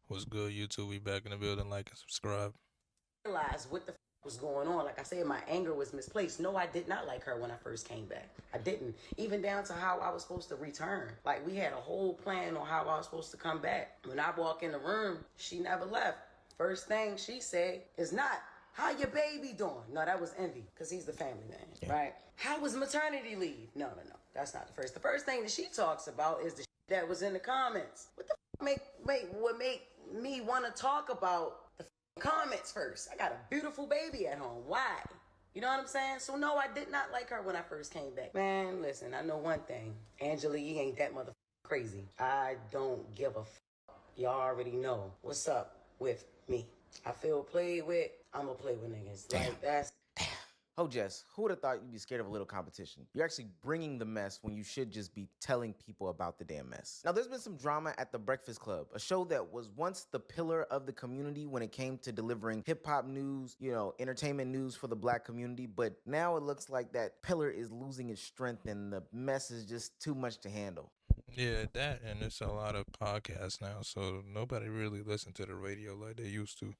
What's good, YouTube? We back in the building. Like and subscribe. Realize what the was going on. Like I said, my anger was misplaced. No, I did not like her when I first came back. I didn't. Even down to how I was supposed to return. Like we had a whole plan on how I was supposed to come back. When I walk in the room, she never left. First thing she said is not, how your baby doing? No, that was Envy, because he's the family man, right? How was maternity leave? No. That's not the first. The first thing that she talks about is the that was in the comments. What the would make me want to talk about the comments first? I got a beautiful baby at home. Why? You know what I'm saying? So no, I did not like her when I first came back. Man, listen, I know one thing. Angela Yee ain't that motherfucker crazy. I don't give a fuck. Y'all already know what's up with me. I feel played with. I'ma play with niggas. Like that's. Oh, Jess, who would have thought you'd be scared of a little competition? You're actually bringing the mess when you should just be telling people about the damn mess. Now, there's been some drama at The Breakfast Club, a show that was once the pillar of the community when it came to delivering hip-hop news, entertainment news for the black community, but now it looks like that pillar is losing its strength and the mess is just too much to handle. Yeah, that, and it's a lot of podcasts now, so nobody really listen to the radio like they used to.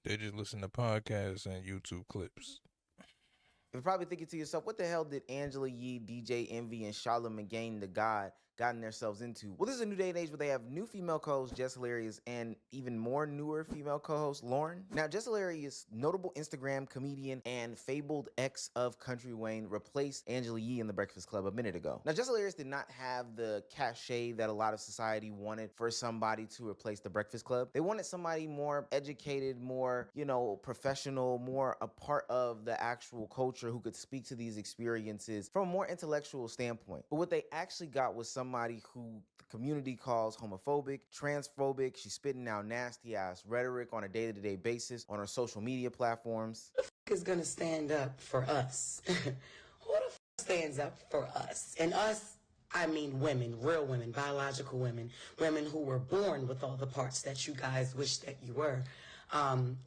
They just listen to podcasts and YouTube clips. You're probably thinking to yourself, what the hell did Angela Yee, DJ Envy, and Charlotte McGain, the God, gotten themselves into? Well, this is a new day and age where they have new female co-host Jess Hilarious and even more newer female co-host Lauren. Now, Jess Hilarious, notable Instagram comedian and fabled ex of Country Wayne, replaced Angela Yee in The Breakfast Club a minute ago. Now, Jess Hilarious did not have the cachet that a lot of society wanted for somebody to replace The Breakfast Club. They wanted somebody more educated, more, professional, more a part of the actual culture who could speak to these experiences from a more intellectual standpoint. But what they actually got was somebody who the community calls homophobic, transphobic. She's spitting out nasty ass rhetoric on a day-to-day basis on her social media platforms. Who the fuck is gonna stand up for us? Who the fuck stands up for us? And us, I mean women, real women, biological women, women who were born with all the parts that you guys wish that you were.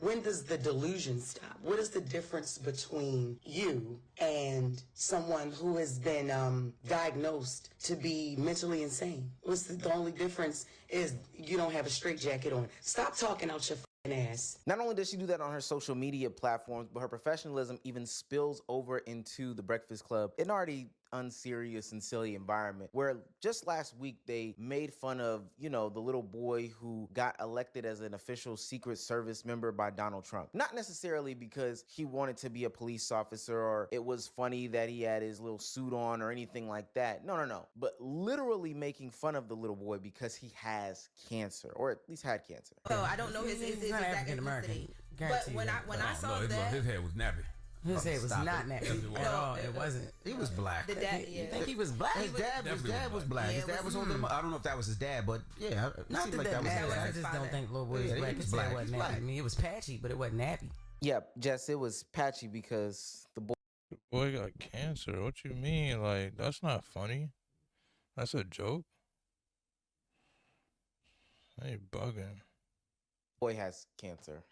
When does the delusion stop? What is the difference between you and someone who has been diagnosed to be mentally insane? The only difference is you don't have a straitjacket on. Stop talking out your ass. Not only does she do that on her social media platforms, but her professionalism even spills over into The Breakfast Club, an already unserious and silly environment where just last week they made fun of, the little boy who got elected as an official Secret Service member by Donald Trump. Not necessarily because he wanted to be a police officer or it was funny that he had his little suit on or anything like that. No. But literally making fun of the little boy because he has cancer, or at least had cancer. So I don't know his exact African American. But when I saw that, his head was nappy. His head was not nappy at all. It wasn't. He was black. The dad, You think he was black? His dad was black. His dad was older. I don't know if that was his dad, but yeah, not that that matters. I just don't think little boy was black. His dad wasn't nappy. I mean, it was patchy, but it wasn't nappy. Yeah, Jess, it was patchy because the boy got cancer. What you mean? Like, that's not funny. That's a joke. Hey, bugging. Boy had cancer.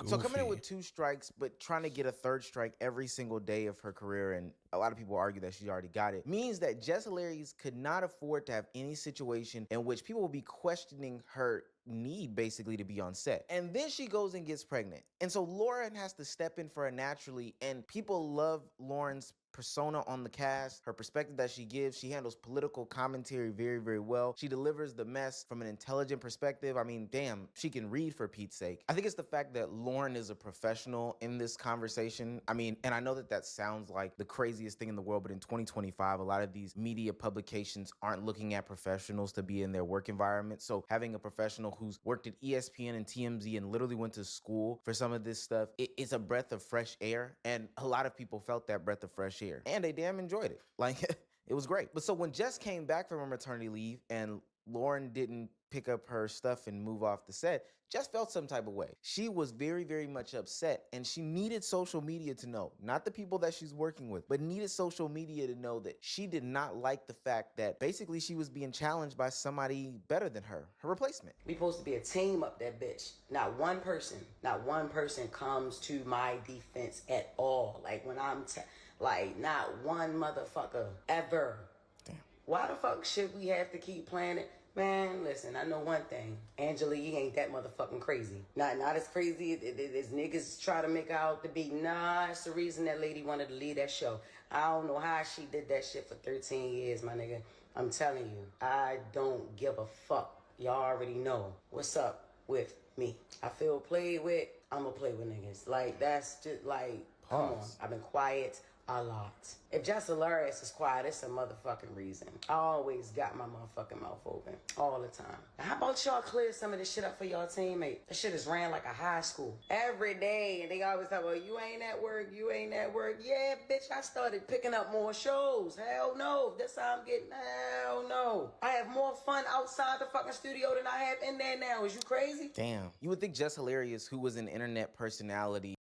So coming in with 2 strikes, but trying to get a 3rd strike every single day of her career, and a lot of people argue that she already got it, means that Jess Hilarious could not afford to have any situation in which people will be questioning her need basically to be on set. And then she goes and gets pregnant. And so Lauren has to step in for her naturally, and people love Lauren's persona on the cast, her perspective that she gives. She handles political commentary very, very well. She delivers the mess from an intelligent perspective. I mean, damn, she can read for Pete's sake. I think it's the fact that Lauren is a professional in this conversation. I mean, and I know that sounds like the craziest thing in the world, but in 2025, a lot of these media publications aren't looking at professionals to be in their work environment. So having a professional who's worked at ESPN and TMZ and literally went to school for some of this stuff, it's a breath of fresh air. And a lot of people felt that breath of fresh air. And they damn enjoyed it. Like, it was great. But so when Jess came back from her maternity leave and Lauren didn't pick up her stuff and move off the set, Jess felt some type of way. She was very, very much upset, and she needed social media to know, not the people that she's working with, but needed social media to know that she did not like the fact that basically she was being challenged by somebody better than her replacement. We supposed to be a team up that bitch. Not one person comes to my defense at all. Like when not one motherfucker ever. Damn. Why the fuck should we have to keep playing it? Man, listen, I know one thing. Angela Yee ain't that motherfucking crazy. Not as crazy as niggas try to make her out to be. Nah, it's the reason that lady wanted to leave that show. I don't know how she did that shit for 13 years, my nigga. I'm telling you, I don't give a fuck. Y'all already know what's up with me. I feel played with, I'ma play with niggas. Like, that's just like, come on. I've been quiet a lot. If Jess Hilarious is quiet, it's a motherfucking reason. I always got my motherfucking mouth open. All the time. Now, how about y'all clear some of this shit up for y'all teammate? That shit is ran like a high school. Every day. And they always talk about, you ain't at work, you ain't at work. Yeah, bitch, I started picking up more shows. Hell no. That's how I'm getting. Hell no. I have more fun outside the fucking studio than I have in there now. Is you crazy? Damn. You would think Jess Hilarious, who was an internet personality,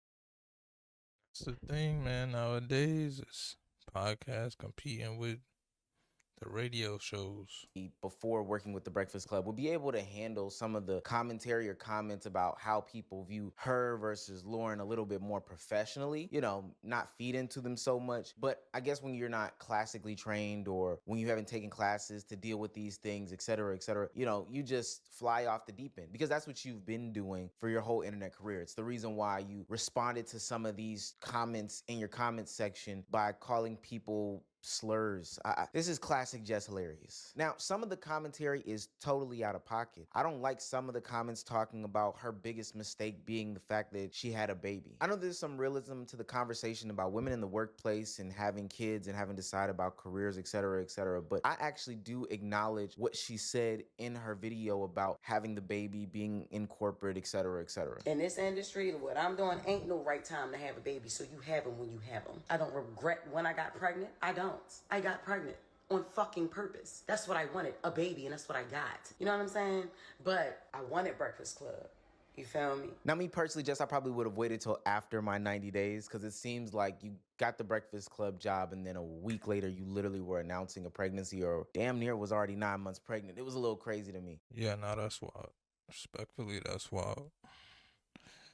It's the thing, man. Nowadays, it's podcasts competing with the radio shows. before working with the Breakfast Club, would be able to handle some of the commentary or comments about how people view her versus Lauren a little bit more professionally, you know, not feed into them so much. But I guess when you're not classically trained or when you haven't taken classes to deal with these things, et cetera, you know, you just fly off the deep end because that's what you've been doing for your whole internet career. It's the reason why you responded to some of these comments in your comment section by calling people slurs. This is classic Jess Hilarious. Now, some of the commentary is totally out of pocket. I don't like some of the comments talking about her biggest mistake being the fact that she had a baby. I know there's some realism to the conversation about women in the workplace and having kids and having to decide about careers, et cetera, but I actually do acknowledge what she said in her video about having the baby, being in corporate, et cetera. In this industry, what I'm doing ain't no right time to have a baby, so you have them when you have them. I don't regret when I got pregnant. I don't. I got pregnant on fucking purpose. That's what I wanted, a baby, and that's what I got. You know what I'm saying? But I wanted Breakfast Club. You feel me? Now, me personally, Jess, I probably would have waited till after my 90 days because it seems like you got the Breakfast Club job and then a week later you literally were announcing a pregnancy or damn near was already 9 months pregnant. It was a little crazy to me. Yeah, no, that's wild. Respectfully, that's wild.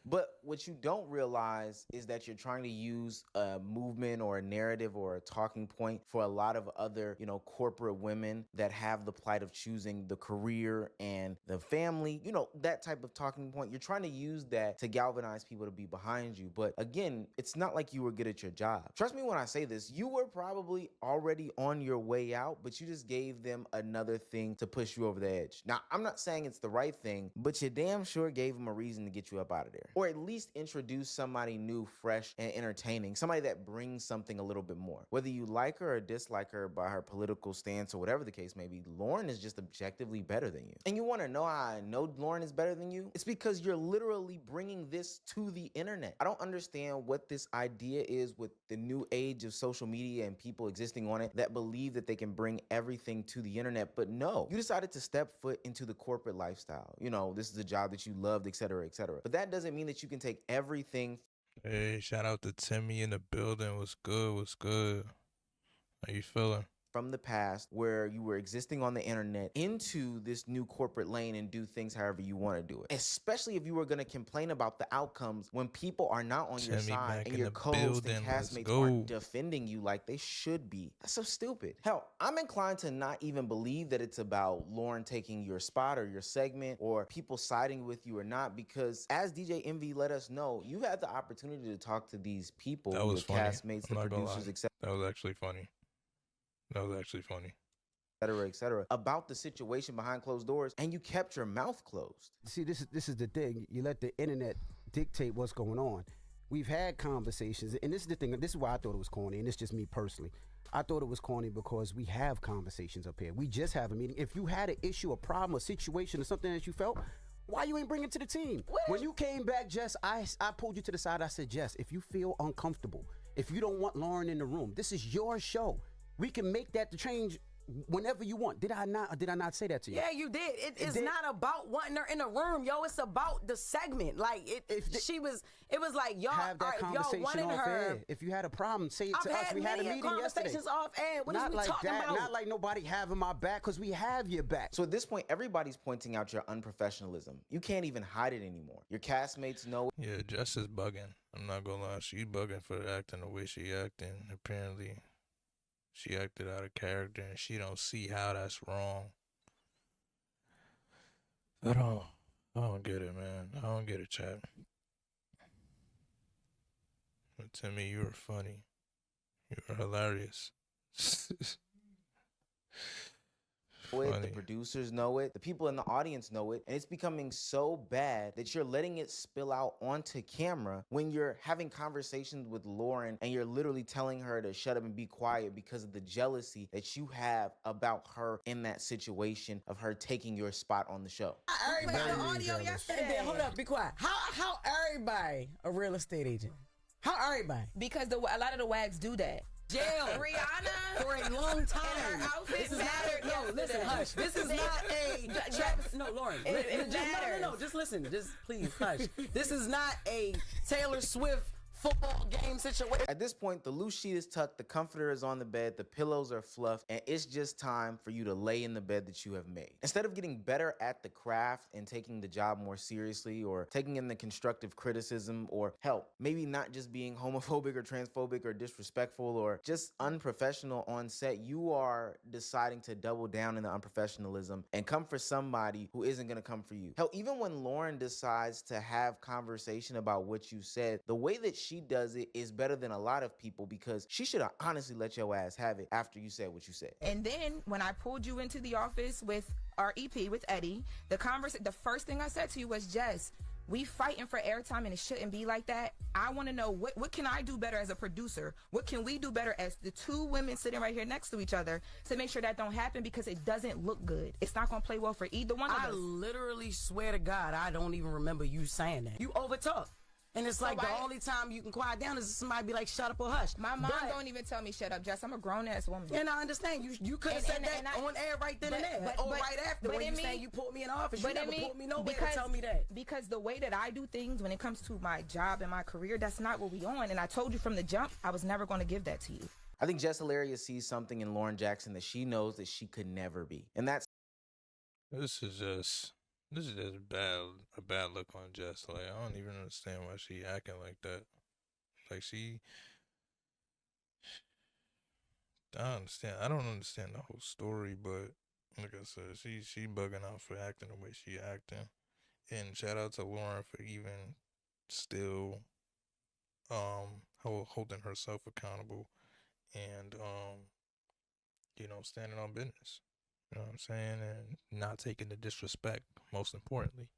But what you don't realize is that you're trying to use a movement or a narrative or a talking point for a lot of other, you know, corporate women that have the plight of choosing the career and the family, you know, that type of talking point. You're trying to use that to galvanize people to be behind you. But again, it's not like you were good at your job. Trust me when I say this, you were probably already on your way out, but you just gave them another thing to push you over the edge. Now, I'm not saying it's the right thing, but you damn sure gave them a reason to get you up out of there. Or at least introduce somebody new, fresh, and entertaining. Somebody that brings something a little bit more. Whether you like her or dislike her by her political stance or whatever the case may be, Lauren is just objectively better than you. And you want to know how I know Lauren is better than you? It's because you're literally bringing this to the internet. I don't understand what this idea is with the new age of social media and people existing on it that believe that they can bring everything to the internet. But no, you decided to step foot into the corporate lifestyle. You know, this is a job that you loved, et cetera, et cetera. But that doesn't mean that you can take everything. Hey, shout out to Timmy in the building. What's good? How you feeling? From the past where you were existing on the internet into this new corporate lane and do things however you want to do it. Especially if you were going to complain about the outcomes when people are not on your side and your co-hosts and castmates aren't defending you like they should be. That's so stupid. Hell, I'm inclined to not even believe that it's about Lauren taking your spot or your segment or people siding with you or not, because as DJ Envy let us know, you had the opportunity to talk to these people, your castmates, the producers, etc. That was actually funny. Et cetera, about the situation behind closed doors, and you kept your mouth closed. See, this is the thing. You let the internet dictate what's going on. We've had conversations, and this is the thing. This is why I thought it was corny, and it's just me personally. I thought it was corny because we have conversations up here. We just have a meeting. If you had an issue, a problem, a situation, or something that you felt, why you ain't bring it to the team? When you came back, Jess, I pulled you to the side. I said, Jess, if you feel uncomfortable, if you don't want Lauren in the room, this is your show. We can make that the change whenever you want. Did I not say that to you? Yeah, you did. It's not about wanting her in a room, yo. It's about the segment. Like it was like y'all have that conversation y'all wanted off her. Air. If you had a problem, say it to us. We had a meeting yesterday. Conversations off air. What not is we like talking that. about? Not like nobody having my back, because we have your back. So at this point, everybody's pointing out your unprofessionalism. You can't even hide it anymore. Your castmates know. Yeah, Jess is bugging. I'm not gonna lie. She's bugging for acting the way she acting. Apparently, she acted out of character, and she don't see how that's wrong. I don't, I don't get it, man. I don't get it, chat. But to me, you're funny. You're hilarious. The producers know it, the people in the audience know it, and it's becoming so bad that you're letting it spill out onto camera when you're having conversations with Lauren and you're literally telling her to shut up and be quiet because of the jealousy that you have about her in that situation of her taking your spot on the show. Everybody, the audio yesterday. And then, hold up, be quiet. How everybody a real estate agent? How everybody? Because a lot of the wags do that. Jail. Rihanna For a long time. and her outfit This is not no, listen, hush. This is not a Travis. No, Lauren. No. Just listen. Just please hush. This is not a Taylor Swift football game situation. At this point, the loose sheet is tucked, the comforter is on the bed, the pillows are fluffed, and it's just time for you to lay in the bed that you have made. Instead of getting better at the craft and taking the job more seriously, or taking in the constructive criticism, or help, maybe not just being homophobic or transphobic or disrespectful or just unprofessional on set, you are deciding to double down in the unprofessionalism and come for somebody who isn't gonna come for you. Hell, even when Lauren decides to have conversation about what you said, the way that she does it is better than a lot of people, because she should have honestly let your ass have it after you said what you said. And then when I pulled you into the office with our EP with Eddie, the first thing I said to you was, Jess, we fighting for airtime and it shouldn't be like that. I want to know what can I do better as a producer? What can we do better as the two women sitting right here next to each other to make sure that don't happen, because it doesn't look good. It's not going to play well for either one of us. I literally swear to God, I don't even remember you saying that. You overtalk. And it's like the only time you can quiet down is if somebody be like, shut up or hush. My mom don't even tell me shut up, Jess. I'm a grown-ass woman. And I understand. You could have said that on air right then and there. Or right after when you saying you pulled me in the office. You never pulled me nowhere to tell me that. Because the way that I do things when it comes to my job and my career, that's not what we on. And I told you from the jump, I was never going to give that to you. I think Jess Hilarious sees something in Lauren Jackson that she knows that she could never be. And that's This is just a bad look on Jess. Like, I don't even understand why she acting like that. Like, I don't understand the whole story, but like I said, she bugging out for acting the way she acting. And shout out to Lauren for even still holding herself accountable and standing on business. You know what I'm saying? And not taking the disrespect, most importantly.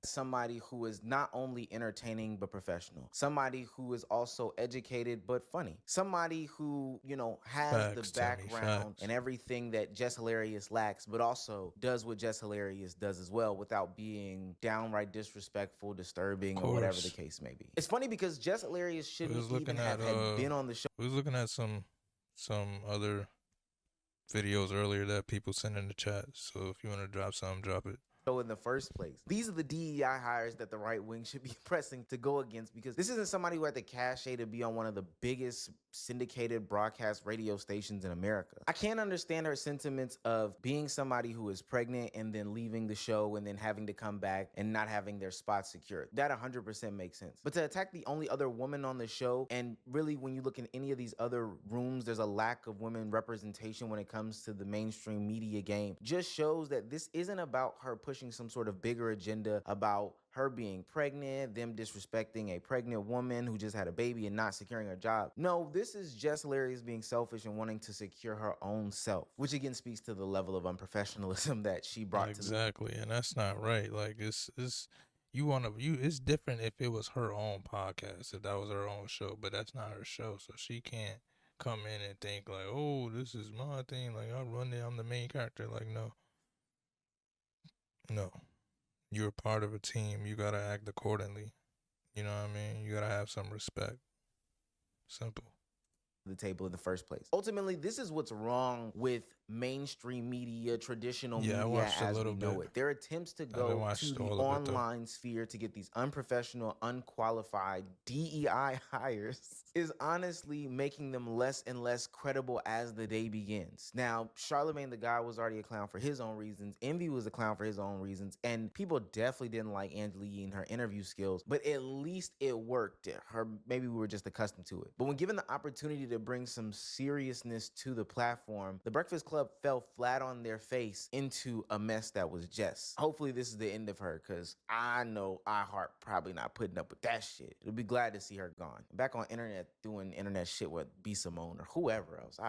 somebody who is not only entertaining but professional, somebody who is also educated but funny, somebody who, has the background and everything that Jess Hilarious lacks, but also does what Jess Hilarious does as well without being downright disrespectful, disturbing, or whatever the case may be. It's funny because Jess Hilarious shouldn't even have been on the show. We was looking at some other videos earlier that people sent in the chat. So if you want to drop something, drop it. In the first place, these are the DEI hires that the right wing should be pressing to go against, because this isn't somebody who had the cachet to be on one of the biggest syndicated broadcast radio stations in America. I can't understand her sentiments of being somebody who is pregnant and then leaving the show and then having to come back and not having their spot secured. That 100% makes sense. But to attack the only other woman on the show, and really when you look in any of these other rooms, there's a lack of women representation when it comes to the mainstream media game, just shows that this isn't about her pushing some sort of bigger agenda about her being pregnant, them disrespecting a pregnant woman who just had a baby and not securing her job. No, this is Jess Hilarious being selfish and wanting to secure her own self, which again speaks to the level of unprofessionalism that she brought to exactly, and that's not right. Like it's different if it was her own podcast, if that was her own show, but that's not her show, so she can't come in and think like, oh, this is my thing, like I run it, I'm the main character. Like, no, you're part of a team. You gotta act accordingly. You know what I mean? You gotta have some respect. Simple. The table in the first place. Ultimately, this is what's wrong with mainstream media, traditional media as we know it. Their attempts to go to the online sphere to get these unprofessional, unqualified DEI hires is honestly making them less and less credible as the day begins. Now, Charlamagne the God was already a clown for his own reasons. Envy was a clown for his own reasons. And people definitely didn't like Angela Yee and her interview skills, but at least it worked. Maybe we were just accustomed to it. But when given the opportunity to bring some seriousness to the platform, The Breakfast Club club fell flat on their face into a mess that was Jess. Hopefully this is the end of her, because I know iHeart probably not putting up with that shit. It'll be glad to see her gone. Back on internet doing internet shit with B. Simone or whoever else.